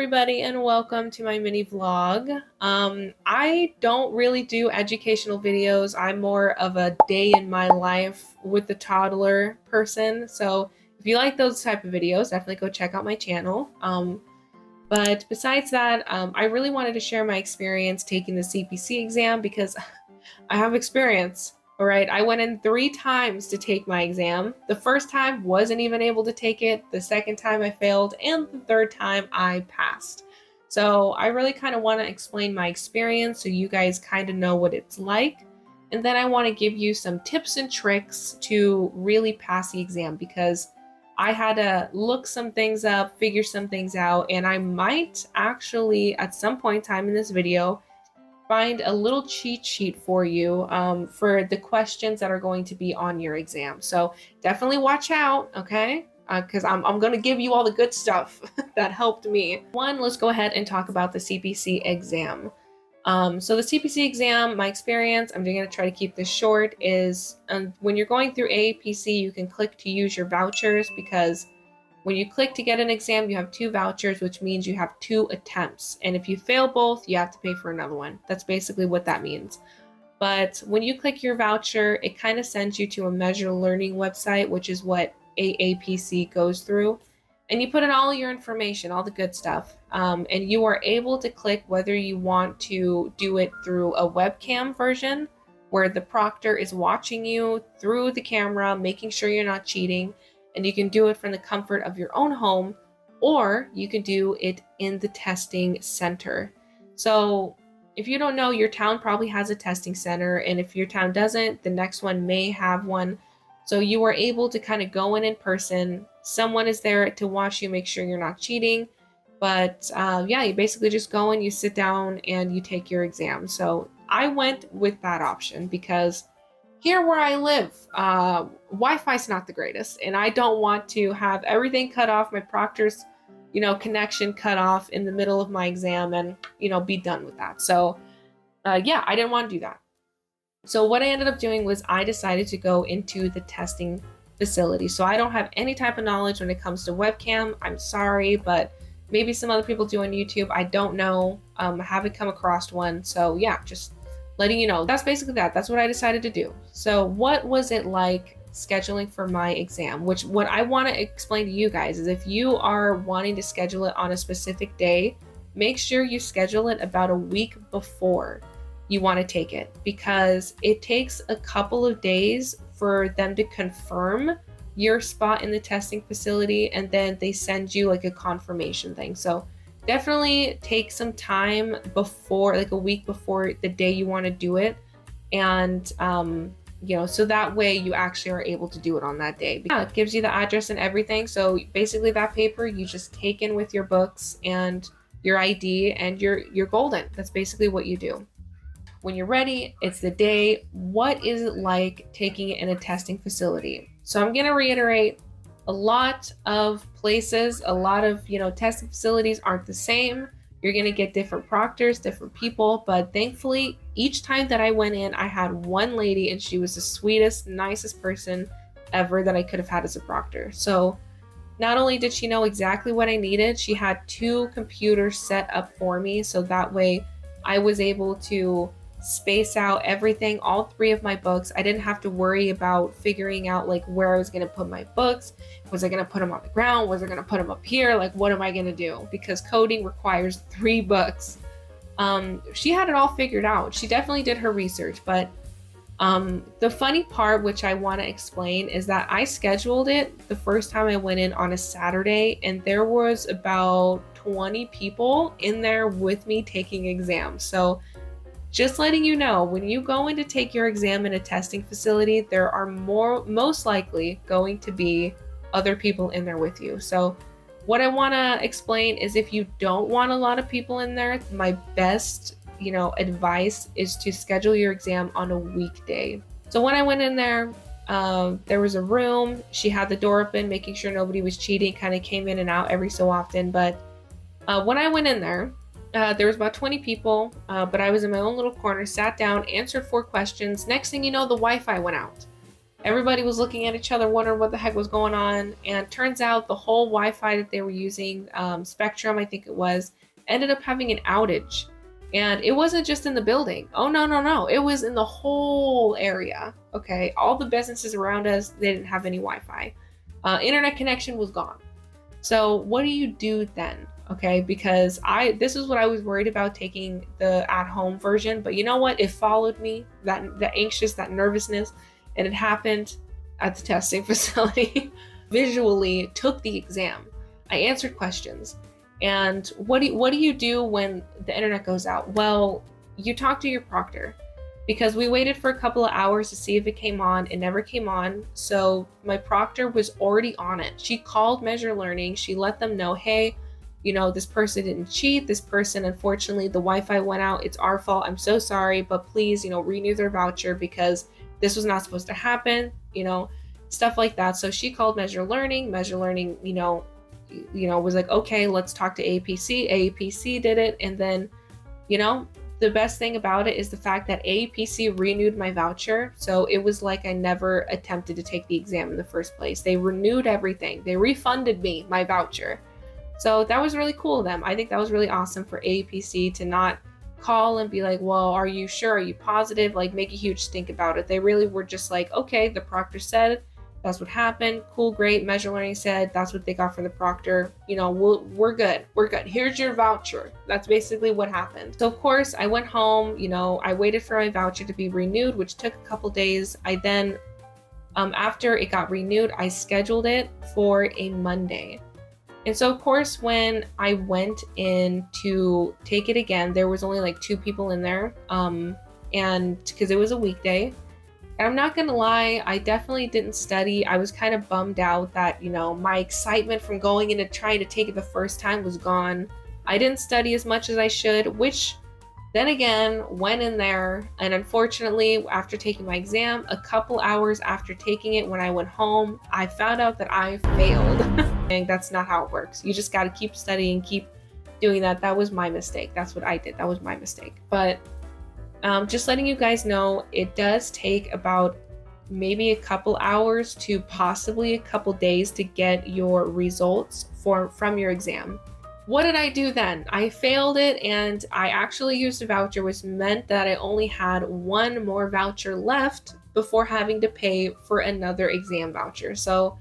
everybody, and welcome to my mini vlog. I don't really do educational videos. I'm more of a day in my life with the toddler person. So if you like those type of videos, definitely go check out my channel. But besides that, I really wanted to share my experience taking the CPC exam because I have experience. All right, I went in 3 times to take my exam. The first time wasn't even able to take it. The second time I failed, and the third time I passed. So I really kind of want to explain my experience so you guys kind of know what it's like. And then I want to give you some tips and tricks to really pass the exam because I had to look some things up, figure some things out, and I might actually at some point in time in this video find a little cheat sheet for you for the questions that are going to be on your exam. So definitely watch out, okay? Because I'm going to give you all the good stuff that helped me. Let's go ahead and talk about the CPC exam. So the CPC exam, my experience, I'm going to try to keep this short, is when you're going through AAPC, you can click to use your vouchers because when you click to get an exam, you have 2 vouchers, which means you have 2 attempts. And if you fail both, you have to pay for another one. That's basically what that means. But when you click your voucher, it kind of sends you to a measure learning website, which is what AAPC goes through. And you put in all your information, all the good stuff. And you are able to click whether you want to do it through a webcam version, where the proctor is watching you through the camera, making sure you're not cheating. And you can do it from the comfort of your own home, or you can do it in the testing center. So if you don't know, your town probably has a testing center, and if your town doesn't, the next one may have one. So you are able to kind of go in person. Someone is there to watch you, make sure you're not cheating. But yeah, you basically just go in, you sit down, and you take your exam. So I went with that option because here where I live, Wi-Fi is not the greatest, and I don't want to have everything cut off, my proctor's, connection cut off in the middle of my exam and, be done with that. So, yeah, I didn't want to do that. So what I ended up doing was I decided to go into the testing facility. So I don't have any type of knowledge when it comes to webcam. I'm sorry, but maybe some other people do on YouTube. I don't know. I haven't come across one. So yeah, just letting you know. That's basically that. That's what I decided to do. So what was it like scheduling for my exam? What I want to explain to you guys is if you are wanting to schedule it on a specific day, make sure you schedule it about a week before you want to take it, because it takes a couple of days for them to confirm your spot in the testing facility, and then they send you like a confirmation thing. So definitely take some time before, like a week before the day you want to do it. And, so that way you actually are able to do it on that day. Yeah, it gives you the address and everything. So basically that paper you just take in with your books and your ID and you're golden. That's basically what you do. When you're ready, it's the day. What is it like taking it in a testing facility? So I'm going to reiterate, a lot of places, a lot of, testing facilities aren't the same. You're going to get different proctors, different people, but thankfully each time that I went in, I had one lady and she was the sweetest, nicest person ever that I could have had as a proctor. So not only did she know exactly what I needed, she had 2 computers set up for me. So that way I was able to space out everything, all 3 of my books. I didn't have to worry about figuring out like where I was going to put my books. Was I going to put them on the ground? Was I going to put them up here? Like, what am I going to do? Because coding requires 3 books. She had it all figured out. She definitely did her research, but the funny part, which I want to explain, is that I scheduled it the first time I went in on a Saturday, and there was about 20 people in there with me taking exams. So just letting you know, when you go in to take your exam in a testing facility, there are most likely going to be other people in there with you. So what I want to explain is if you don't want a lot of people in there, my best, advice is to schedule your exam on a weekday. So when I went in there, there was a room. She had the door open, making sure nobody was cheating, kind of came in and out every so often. But when I went in there was about 20 people, but I was in my own little corner, sat down, answered 4 questions. Next thing you know, the Wi-Fi went out. Everybody was looking at each other, wondering what the heck was going on. And turns out the whole Wi-Fi that they were using, Spectrum, I think it was, ended up having an outage. And it wasn't just in the building. Oh, no, no, no. It was in the whole area. Okay. All the businesses around us, they didn't have any Wi-Fi. Internet connection was gone. So what do you do then? Okay, because this is what I was worried about taking the at-home version, but you know what? It followed me, that anxious, that nervousness, and it happened at the testing facility. Visually took the exam. I answered questions. And what do you do when the internet goes out? Well, you talk to your proctor, because we waited for a couple of hours to see if it came on. It never came on. So my proctor was already on it. She called Measure Learning. She let them know, hey, you know, this person didn't cheat. This person, unfortunately, the Wi-Fi went out. It's our fault. I'm so sorry, but please, you know, renew their voucher because this was not supposed to happen, you know, stuff like that. So she called Measure Learning. Measure Learning, you know, was like, okay, let's talk to AAPC. AAPC did it. And then, you know, the best thing about it is the fact that AAPC renewed my voucher. So it was like I never attempted to take the exam in the first place. They renewed everything. They refunded me my voucher. So that was really cool of them. I think that was really awesome for AAPC to not call and be like, well, are you sure? Are you positive? Like, make a huge stink about it. They really were just like, okay, the proctor said that's what happened. Cool, great. Measure Learning said that's what they got from the proctor. You know, we're good. We're good. Here's your voucher. That's basically what happened. So of course I went home, you know, I waited for my voucher to be renewed, which took a couple days. I then, after it got renewed, I scheduled it for a Monday. And so of course, when I went in to take it again, there was only like 2 people in there. And because it was a weekday. And I'm not gonna lie, I definitely didn't study. I was kind of bummed out that, you know, my excitement from going in and trying to take it the first time was gone. I didn't study as much as I should, which then again, went in there. And unfortunately, after taking my exam, a couple hours after taking it, when I went home, I found out that I failed. And that's not how it works. You just gotta keep studying, keep doing that. That was my mistake. That's what I did. That was my mistake. But just letting you guys know, it does take about maybe a couple hours to possibly a couple days to get your results from your exam. What did I do then? I failed it, and I actually used a voucher, which meant that I only had 1 more voucher left before having to pay for another exam voucher. So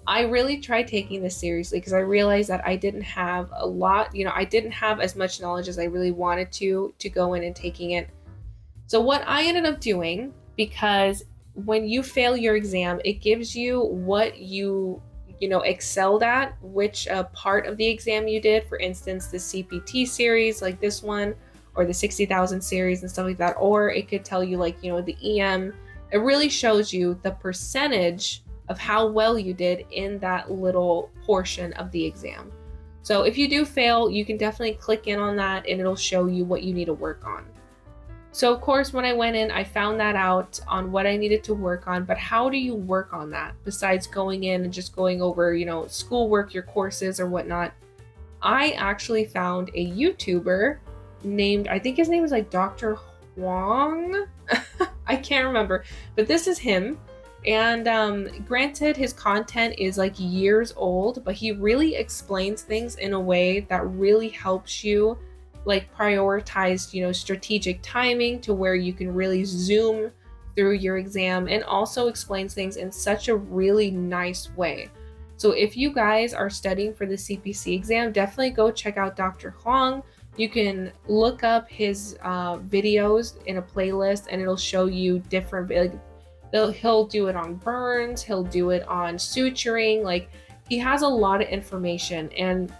I really tried taking this seriously because I realized that I didn't have a lot, you know, I didn't have as much knowledge as I really wanted to go in and taking it. So what I ended up doing, because when you fail your exam, it gives you what you excelled at, which part of the exam you did. For instance, the CPT series, like this one, or the 60,000 series and stuff like that. Or it could tell you, like, you know, the EM. It really shows you the percentage of how well you did in that little portion of the exam. So if you do fail, you can definitely click in on that and it'll show you what you need to work on. So of course, when I went in, I found that out on what I needed to work on. But how do you work on that besides going in and just going over, you know, schoolwork, your courses or whatnot? I actually found a YouTuber named, I think his name is like Dr. Huang. I can't remember, but this is him. And granted, his content is like years old, but he really explains things in a way that really helps you like prioritize, you know, strategic timing to where you can really zoom through your exam, and also explains things in such a really nice way. So if you guys are studying for the CPC exam, definitely go check out Dr. Huang. You can look up his videos in a playlist and it'll show you different, like, he'll do it on burns, he'll do it on suturing. Like, he has a lot of information, and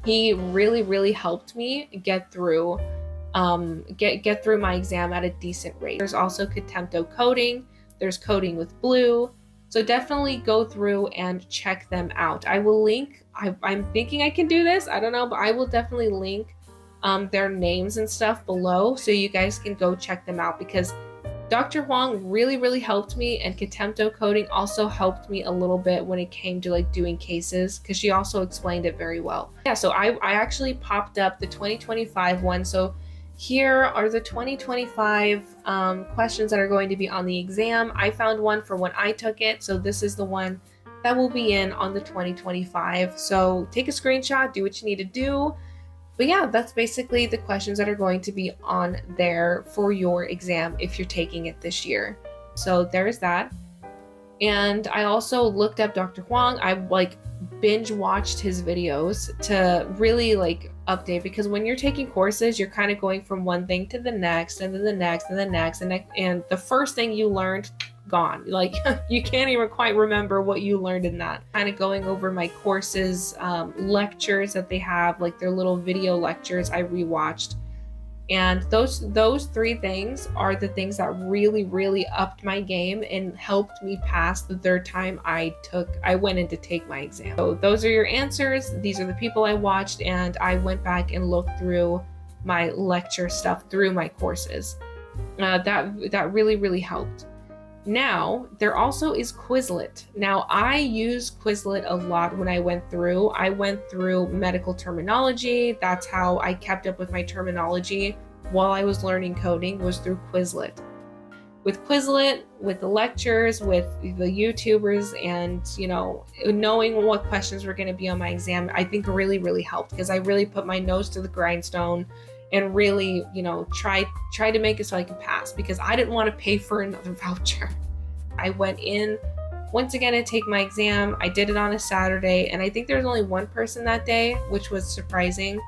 he really helped me get through get through my exam at a decent rate. There's also Contempto coding, there's coding with Blue. So definitely go through and check them out. I will link, I'm thinking I can do this, I don't know, but I will definitely link their names and stuff below so you guys can go check them out, because Dr. Huang really helped me, and Contempto coding also helped me a little bit when it came to like doing cases, because she also explained it very well. Yeah, so I actually popped up the 2025 one. So here are the 2025 questions that are going to be on the exam. I found one for when I took it, so this is the one that will be in on the 2025. So take a screenshot, do what you need to do. But yeah, that's basically the questions that are going to be on there for your exam if you're taking it this year. So there's that. And I also looked up Dr. Huang. I binge watched his videos to really update, because when you're taking courses, you're kind of going from one thing to the next and then the next and the next and the first thing you learned, gone. You can't even quite remember what you learned in that. Kind of going over my courses, lectures that they have, their little video lectures I rewatched. And those three things are the things that really upped my game and helped me pass the third time I went in to take my exam. So those are your answers. These are the people I watched, and I went back and looked through my lecture stuff through my courses. That really helped. Now, there also is Quizlet. Now, I use Quizlet a lot when I went through. I went through medical terminology. That's how I kept up with my terminology while I was learning coding, was through Quizlet. With Quizlet, with the lectures, with the YouTubers, and, knowing what questions were going to be on my exam, I think really helped, because I really put my nose to the grindstone and really, try to make it so I can pass, because I didn't want to pay for another voucher. I went in once again to take my exam. I did it on a Saturday, and I think there was only one person that day, which was surprising.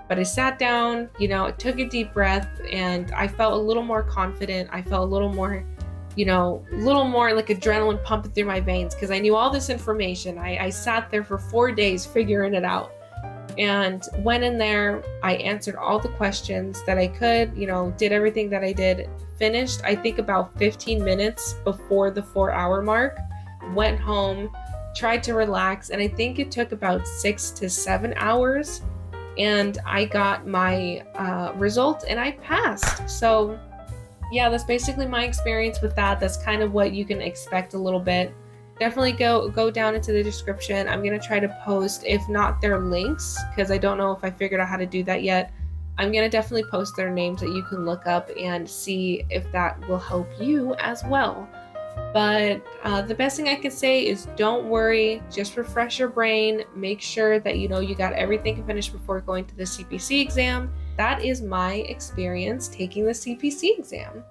But I sat down, took a deep breath, and I felt a little more confident. I felt a little more adrenaline pumping through my veins, because I knew all this information. I sat there for 4 days figuring it out. And went in there, I answered all the questions that I could, did everything that I did, finished, I think about 15 minutes before the 4-hour mark, went home, tried to relax, and I think it took about 6 to 7 hours, and I got my results and I passed. So yeah, that's basically my experience with that. That's kind of what you can expect a little bit. Definitely go down into the description. I'm going to try to post, if not their links, because I don't know if I figured out how to do that yet. I'm going to definitely post their names that you can look up and see if that will help you as well. But the best thing I can say is don't worry, just refresh your brain. Make sure that you got everything finished before going to the CPC exam. That is my experience taking the CPC exam.